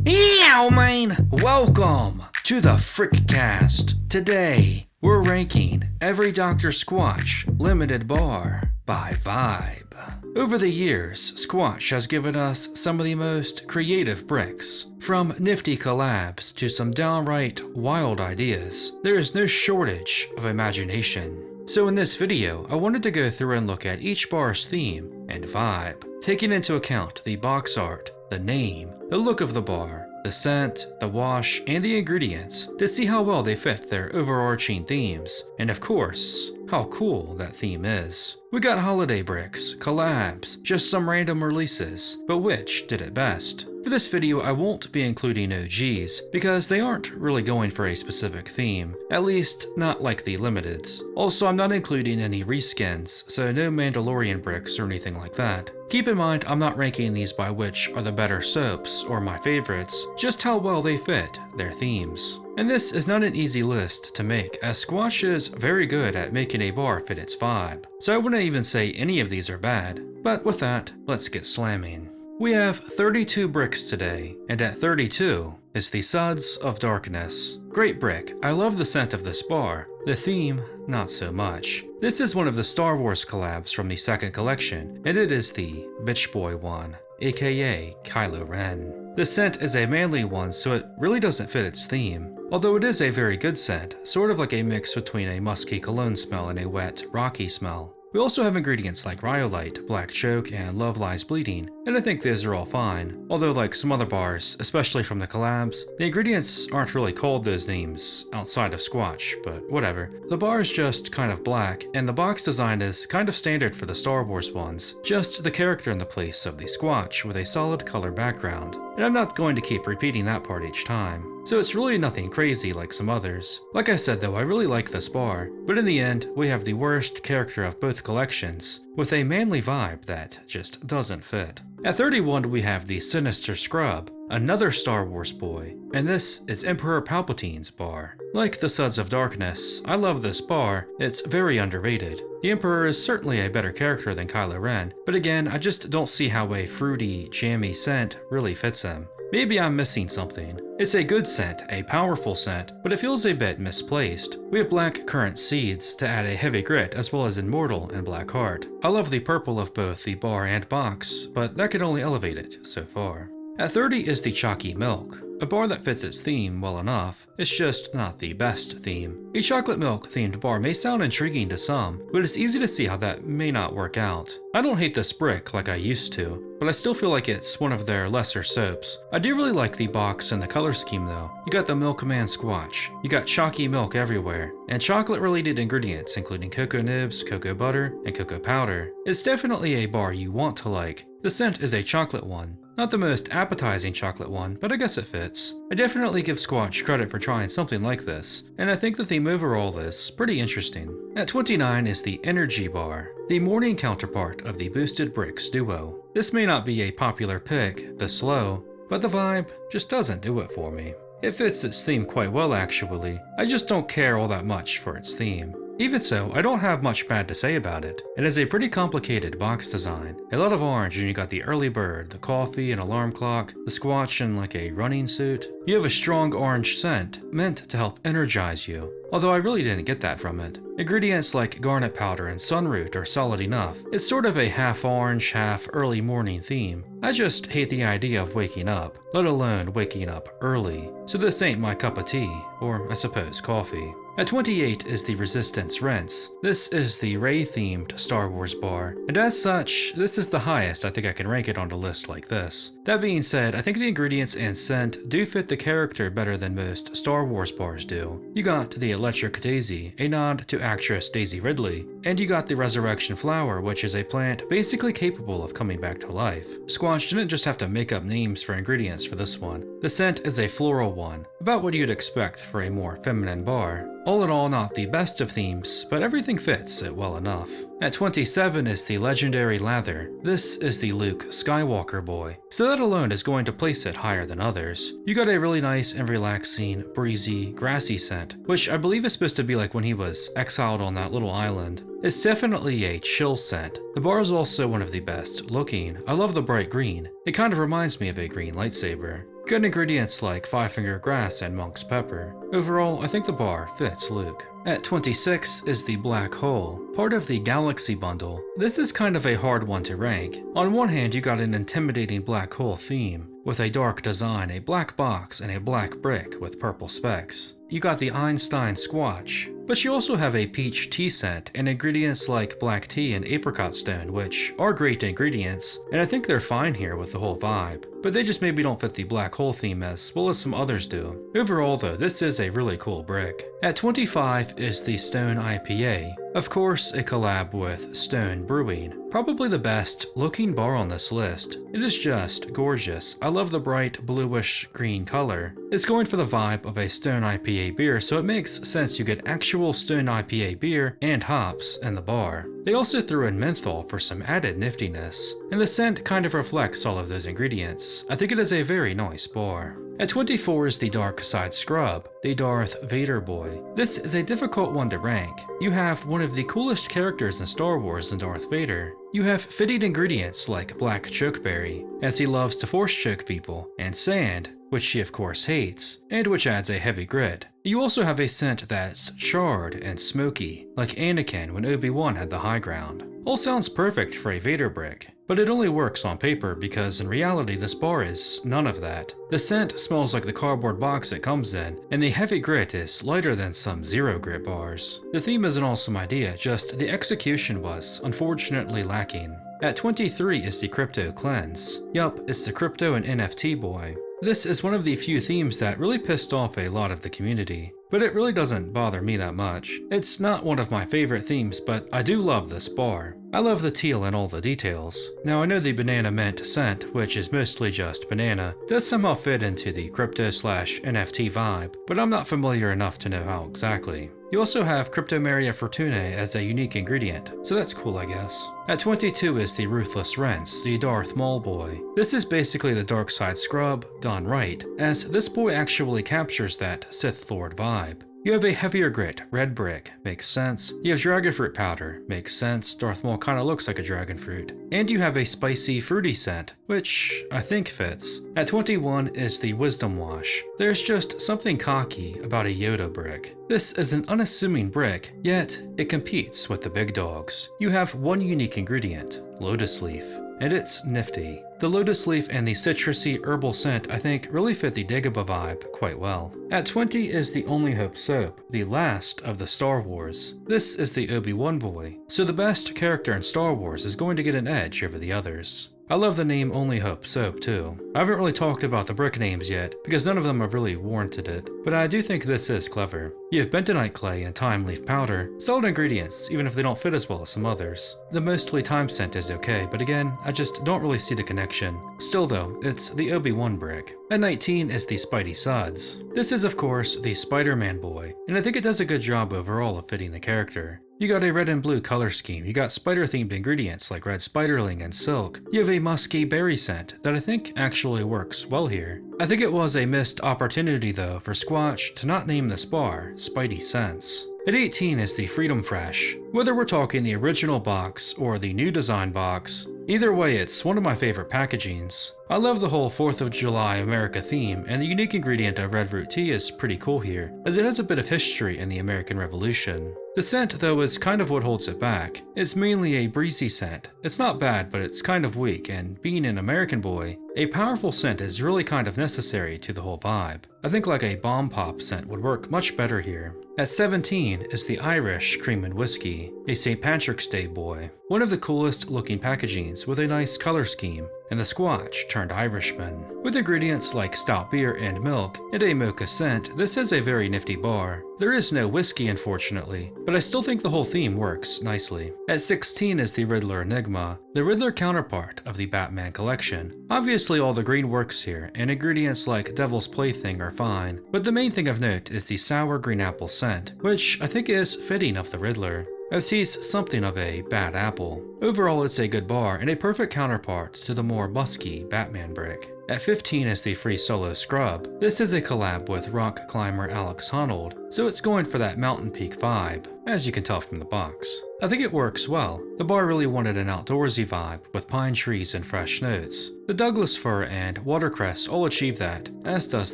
Yeah, man! Welcome to the Frickcast. Today, we're ranking every Dr. Squatch limited bar by vibe. Over the years, Squatch has given us some of the most creative bricks. From nifty collabs to some downright wild ideas, there is no shortage of imagination. So in this video, I wanted to go through and look at each bar's theme and vibe, taking into account the box art, the name, the look of the bar, the scent, the wash, and the ingredients to see how well they fit their overarching themes, and of course, how cool that theme is. We got holiday bricks, collabs, just some random releases, but which did it best? For this video, I won't be including OGs because they aren't really going for a specific theme, at least not like the limiteds. Also, I'm not including any reskins, so no Mandalorian bricks or anything like that. Keep in mind, I'm not ranking these by which are the better soaps or my favorites, just how well they fit their themes. And this is not an easy list to make, as Squatch is very good at making a bar fit its vibe, so I wouldn't even say any of these are bad. But with that, let's get slamming. We have 32 bricks today, and at 32 is the Suds of Darkness. Great brick, I love the scent of this bar. The theme, not so much. This is one of the Star Wars collabs from the second collection, and it is the Bitch Boy one, aka Kylo Ren. The scent is a manly one, so it really doesn't fit its theme. Although it is a very good scent, sort of like a mix between a musky cologne smell and a wet, rocky smell. We also have ingredients like Rhyolite, Black Choke, and Love Lies Bleeding, and I think these are all fine. Although like some other bars, especially from the collabs, the ingredients aren't really called those names outside of Squatch, but whatever. The bar is just kind of black, and the box design is kind of standard for the Star Wars ones, just the character in the place of the Squatch with a solid color background. And I'm not going to keep repeating that part each time. So it's really nothing crazy like some others. Like I said though, I really like this bar, but in the end, we have the worst character of both collections, with a manly vibe that just doesn't fit. At 31 we have the Sinister Scrub, another Star Wars boy, and this is Emperor Palpatine's bar. Like the Suds of Darkness, I love this bar, it's very underrated. The Emperor is certainly a better character than Kylo Ren, but again, I just don't see how a fruity, jammy scent really fits him. Maybe I'm missing something. It's a good scent, a powerful scent, but it feels a bit misplaced. We have black currant seeds to add a heavy grit as well as immortal and black heart. I love the purple of both the bar and box, but that could only elevate it so far. At 30 is the Chalky Milk, a bar that fits its theme well enough, it's just not the best theme. A chocolate milk themed bar may sound intriguing to some, but it's easy to see how that may not work out. I don't hate this brick like I used to, but I still feel like it's one of their lesser soaps. I do really like the box and the color scheme though. You got the Milkman Squatch, you got chalky milk everywhere, and chocolate related ingredients including cocoa nibs, cocoa butter, and cocoa powder. It's definitely a bar you want to like. The scent is a chocolate one. Not the most appetizing chocolate one, but I guess it fits. I definitely give Squatch credit for trying something like this, and I think the theme overall is pretty interesting. At 29 is the Energy Bar, the morning counterpart of the Boosted Bricks duo. This may not be a popular pick, this slow, but the vibe just doesn't do it for me. It fits its theme quite well actually, I just don't care all that much for its theme. Even so, I don't have much bad to say about it. It is a pretty complicated box design. A lot of orange and you got the early bird, the coffee, an alarm clock, the Squatch in like a running suit. You have a strong orange scent, meant to help energize you, although I really didn't get that from it. Ingredients like garnet powder and sunroot are solid enough. It's sort of a half orange, half early morning theme. I just hate the idea of waking up, let alone waking up early. So this ain't my cup of tea, or I suppose coffee. At 28 is the Resistance Rinse. This is the Rey-themed Star Wars bar, and as such, this is the highest I think I can rank it on a list like this. That being said, I think the ingredients and scent do fit the character better than most Star Wars bars do. You got the Electric Daisy, a nod to actress Daisy Ridley, and you got the Resurrection Flower, which is a plant basically capable of coming back to life. Squatch didn't just have to make up names for ingredients for this one. The scent is a floral one, about what you'd expect for a more feminine bar. All in all, not the best of themes, but everything fits it well enough. At 27 is the legendary Lather. This is the Luke Skywalker boy, so that alone is going to place it higher than others. You got a really nice and relaxing, breezy, grassy scent, which I believe is supposed to be like when he was exiled on that little island. It's definitely a chill scent. The bar is also one of the best looking. I love the bright green. It kind of reminds me of a green lightsaber. Good ingredients like five-finger grass and monk's pepper. Overall, I think the bar fits Luke. At 26 is the Black Hole, part of the Galaxy bundle. This is kind of a hard one to rank. On one hand, you got an intimidating black hole theme, with a dark design, a black box, and a black brick with purple specks. You got the Einstein Squatch, but you also have a peach tea scent and ingredients like black tea and apricot stone, which are great ingredients, and I think they're fine here with the whole vibe, but they just maybe don't fit the black hole theme as well as some others do. Overall though, this is a really cool brick. At 25 is the Stone IPA, of course a collab with Stone Brewing. Probably the best looking bar on this list. It is just gorgeous. I love the bright bluish green color. It's going for the vibe of a Stone IPA beer, so it makes sense you get actual Stone IPA beer and hops in the bar. They also threw in menthol for some added niftiness, and the scent kind of reflects all of those ingredients. I think it is a very nice bar. At 24 is the Dark Side Scrub, the Darth Vader boy. This is a difficult one to rank. You have one of the coolest characters in Star Wars in Darth Vader. You have fitting ingredients like black chokeberry, as he loves to force choke people, and sand, which he of course hates, and which adds a heavy grit. You also have a scent that's charred and smoky, like Anakin when Obi-Wan had the high ground. All sounds perfect for a Vader brick, but it only works on paper because in reality this bar is none of that. The scent smells like the cardboard box it comes in, and the heavy grit is lighter than some zero grit bars. The theme is an awesome idea, just the execution was unfortunately lacking. At 23 is the Crypto Cleanse. Yup, it's the crypto and NFT boy. This is one of the few themes that really pissed off a lot of the community, but it really doesn't bother me that much. It's not one of my favorite themes, but I do love this bar. I love the teal and all the details. Now I know the banana mint scent, which is mostly just banana, does somehow fit into the crypto/NFT vibe, but I'm not familiar enough to know how exactly. You also have Cryptomeria Fortunae as a unique ingredient, so that's cool I guess. At 22 is the Ruthless Rents, the Darth Maul boy. This is basically the Dark Side Scrub done right, as this boy actually captures that Sith Lord vibe. You have a heavier grit, red brick, makes sense. You have dragon fruit powder, makes sense, Darth Maul kinda looks like a dragon fruit. And you have a spicy, fruity scent, which I think fits. At 21 is the Wisdom Wash. There's just something cocky about a Yoda brick. This is an unassuming brick, yet it competes with the big dogs. You have one unique ingredient, lotus leaf, and it's nifty. The lotus leaf and the citrusy herbal scent I think really fit the Dagobah vibe quite well. At 20 is the Only Hope soap, the last of the Star Wars. This is the Obi-Wan boy, so the best character in Star Wars is going to get an edge over the others. I love the name Only Hope soap too. I haven't really talked about the brick names yet, because none of them have really warranted it, but I do think this is clever. You have bentonite clay and thyme leaf powder, solid ingredients, even if they don't fit as well as some others. The mostly thyme scent is okay, but again, I just don't really see the connection. Still though, it's the Obi-Wan brick. At 19 is the Spidey Suds. This is of course the Spider-Man boy, and I think it does a good job overall of fitting the character. You got a red and blue color scheme, you got spider-themed ingredients like red spiderling and silk, you have a musky berry scent that I think actually works well here. I think it was a missed opportunity though for Squatch to not name this bar Spidey Sense. At 18 is the Freedom Fresh. Whether we're talking the original box or the new design box, either way it's one of my favorite packagings. I love the whole 4th of July America theme, and the unique ingredient of red root tea is pretty cool here, as it has a bit of history in the American Revolution. The scent though is kind of what holds it back. It's mainly a breezy scent. It's not bad, but it's kind of weak, and being an American boy, a powerful scent is really kind of necessary to the whole vibe. I think like a bomb pop scent would work much better here. At 17 is the Irish Cream and Whiskey, a St. Patrick's Day boy. One of the coolest looking packagings with a nice color scheme, and the Squatch turned Irishman. With ingredients like stout beer and milk, and a mocha scent, this is a very nifty bar. There is no whiskey unfortunately, but I still think the whole theme works nicely. At 16 is the Riddler Enigma, the Riddler counterpart of the Batman collection. Obviously all the green works here, and ingredients like Devil's Plaything are fine, but the main thing of note is the sour green apple scent, which I think is fitting of the Riddler, as he's something of a bad apple. Overall it's a good bar and a perfect counterpart to the more musky Batman brick. At 15 is the Free Solo Scrub. This is a collab with rock climber Alex Honnold, so it's going for that mountain peak vibe, as you can tell from the box. I think it works well. The bar really wanted an outdoorsy vibe with pine trees and fresh notes. The Douglas fir and watercress all achieve that, as does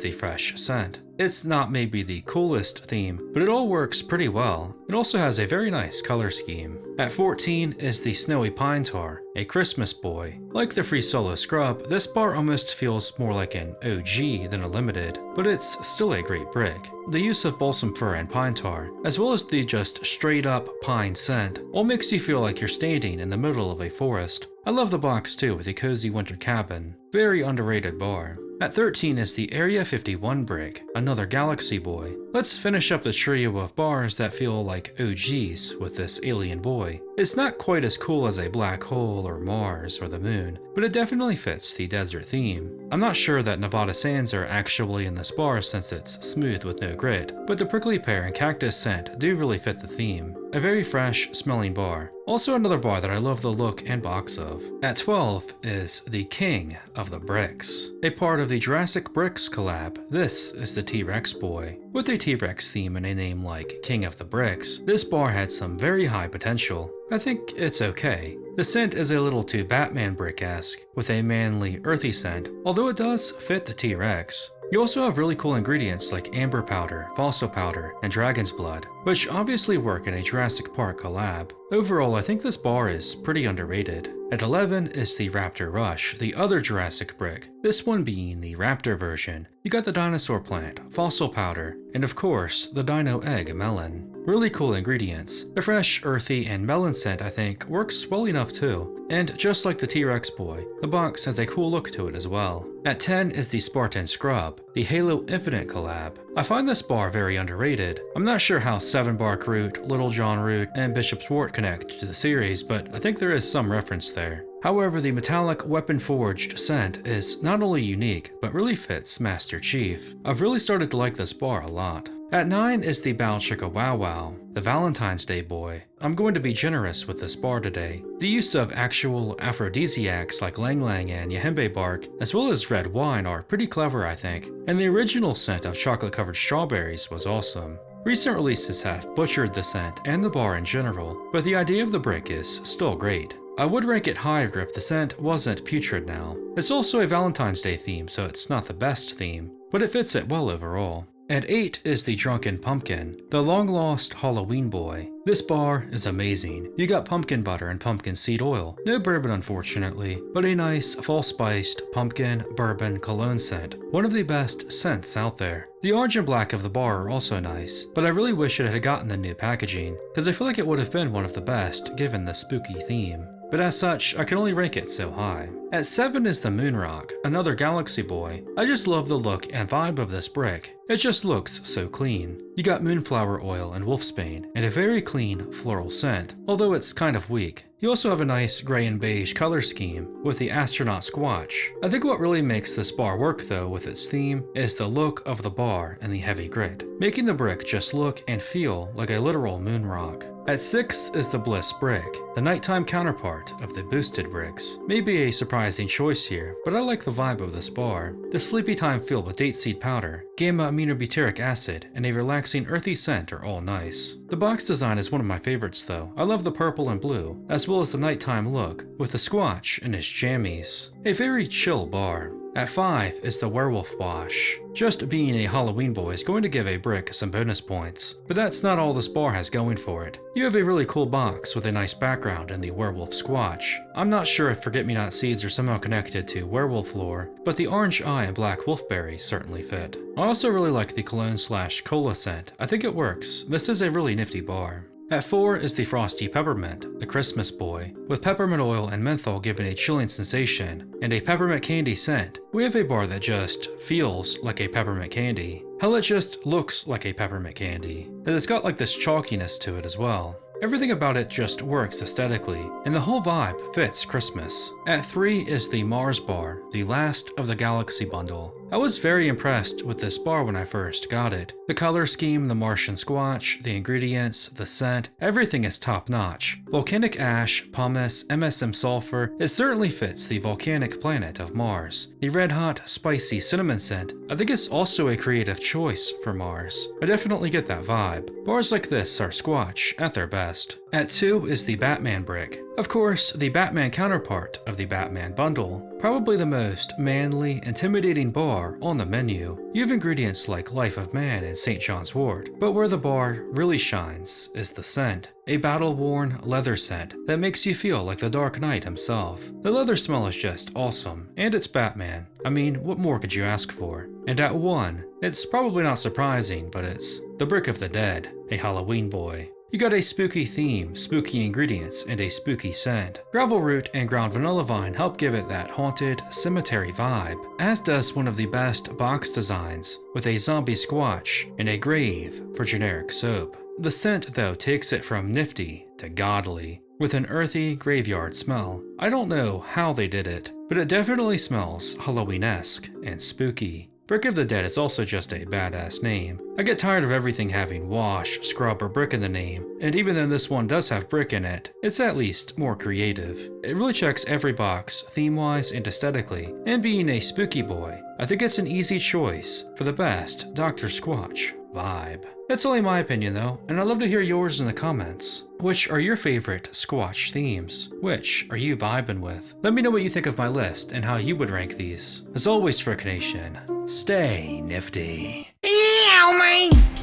the fresh scent. It's not maybe the coolest theme, but it all works pretty well. It also has a very nice color scheme. At 14 is the Snowy Pine Tar, a Christmas boy. Like the Free Solo Scrub, this bar almost feels more like an OG than a limited, but it's still a great brick. The use of balsam fir and pine tar, as well as the just straight up pine scent, all makes you feel like you're standing in the middle of a forest. I love the box too with the cozy winter cabin. Very underrated bar. At 13 is the Area 51 brick, another Galaxy boy. Let's finish up the trio of bars that feel like OGs with this alien boy. It's not quite as cool as a black hole or Mars or the moon, but it definitely fits the desert theme. I'm not sure that Nevada sands are actually in this bar since it's smooth with no grit, but the prickly pear and cactus scent do really fit the theme. A very fresh smelling bar. Also another bar that I love the look and box of. At 12 is the King of the Bricks. A part of the Jurassic Bricks collab, this is the T-Rex boy. With a T-Rex theme and a name like King of the Bricks, this bar had some very high potential. I think it's okay. The scent is a little too Batman brick-esque, with a manly, earthy scent, although it does fit the T-Rex. You also have really cool ingredients like amber powder, fossil powder, and dragon's blood, which obviously work in a Jurassic Park collab. Overall, I think this bar is pretty underrated. At 11 is the Raptor Rush, the other Jurassic brick, this one being the Raptor version. You got the dinosaur plant, fossil powder, and of course, the dino egg melon. Really cool ingredients. The fresh, earthy, and melon scent I think works well enough too. And just like the T-Rex boy, the box has a cool look to it as well. At 10 is the Spartan Scrub, the Halo Infinite collab. I find this bar very underrated. I'm not sure how 7 Bark Root, Little John Root, and Bishop's Wort connect to the series, but I think there is some reference there. However, the metallic weapon-forged scent is not only unique, but really fits Master Chief. I've really started to like this bar a lot. At 9 is the Bow Chicka Wow Wow, the Valentine's Day boy. I'm going to be generous with this bar today. The use of actual aphrodisiacs like Lang Lang and Yahimbe bark, as well as red wine, are pretty clever I think, and the original scent of chocolate-covered strawberries was awesome. Recent releases have butchered the scent and the bar in general, but the idea of the brick is still great. I would rank it higher if the scent wasn't putrid now. It's also a Valentine's Day theme, so it's not the best theme, but it fits it well overall. At 8 is the Drunken Pumpkin, the long-lost Halloween boy. This bar is amazing. You got pumpkin butter and pumpkin seed oil. No bourbon unfortunately, but a nice, fall-spiced pumpkin bourbon cologne scent. One of the best scents out there. The orange and black of the bar are also nice, but I really wish it had gotten the new packaging, because I feel like it would have been one of the best given the spooky theme. But as such, I can only rank it so high. At 7 is the Moonrock, another Galaxy boy. I just love the look and vibe of this brick. It just looks so clean. You got moonflower oil and wolfsbane, and a very clean floral scent, although it's kind of weak. You also have a nice gray and beige color scheme with the astronaut Squatch. I think what really makes this bar work though with its theme is the look of the bar and the heavy grit, making the brick just look and feel like a literal moon rock. At 6 is the Bliss brick, the nighttime counterpart of the boosted bricks. Maybe a surprising choice here, but I like the vibe of this bar. The sleepy time filled with date seed powder, gamma aminobutyric acid, and a relaxing earthy scent are all nice. The box design is one of my favorites though. I love the purple and blue, as well as the nighttime look, with the Squatch in his jammies. A very chill bar. At 5 is the Werewolf Wash. Just being a Halloween boy is going to give a brick some bonus points, but that's not all this bar has going for it. You have a really cool box with a nice background in the Werewolf Squatch. I'm not sure if Forget-Me-Not seeds are somehow connected to werewolf lore, but the orange eye and black wolfberry certainly fit. I also really like the cologne/cola scent. I think it works. This is a really nifty bar. At 4 is the Frosty Peppermint, the Christmas boy. With peppermint oil and menthol giving a chilling sensation, and a peppermint candy scent, we have a bar that just feels like a peppermint candy. Hell, it just looks like a peppermint candy. And it's got like this chalkiness to it as well. Everything about it just works aesthetically, and the whole vibe fits Christmas. At 3 is the Mars bar, the last of the Galaxy bundle. I was very impressed with this bar when I first got it. The color scheme, the Martian Squatch, the ingredients, the scent, everything is top notch. Volcanic ash, pumice, MSM sulfur, it certainly fits the volcanic planet of Mars. The red hot, spicy cinnamon scent, I think it's also a creative choice for Mars. I definitely get that vibe. Bars like this are Squatch at their best. At 2 is the Batman brick. Of course, the Batman counterpart of the Batman bundle. Probably the most manly, intimidating bar on the menu. You have ingredients like Life of Man and St. John's Wort, but where the bar really shines is the scent. A battle-worn leather scent that makes you feel like the Dark Knight himself. The leather smell is just awesome, and it's Batman. I mean, what more could you ask for? And at 1, it's probably not surprising, but it's the Brick of the Dead, a Halloween boy. You got a spooky theme, spooky ingredients, and a spooky scent. Gravel root and ground vanilla vine help give it that haunted cemetery vibe, as does one of the best box designs, with a zombie Squatch and a grave for generic soap. The scent, though, takes it from nifty to godly, with an earthy graveyard smell. I don't know how they did it, but it definitely smells Halloween-esque and spooky. Brick of the Dead is also just a badass name. I get tired of everything having wash, scrub, or brick in the name, and even though this one does have brick in it, it's at least more creative. It really checks every box, theme-wise and aesthetically, and being a spooky boy, I think it's an easy choice for the best Dr. Squatch vibe. That's only my opinion though, and I'd love to hear yours in the comments. Which are your favorite Squatch themes? Which are you vibing with? Let me know what you think of my list and how you would rank these. As always, Frick Nation, stay nifty. Ew, man!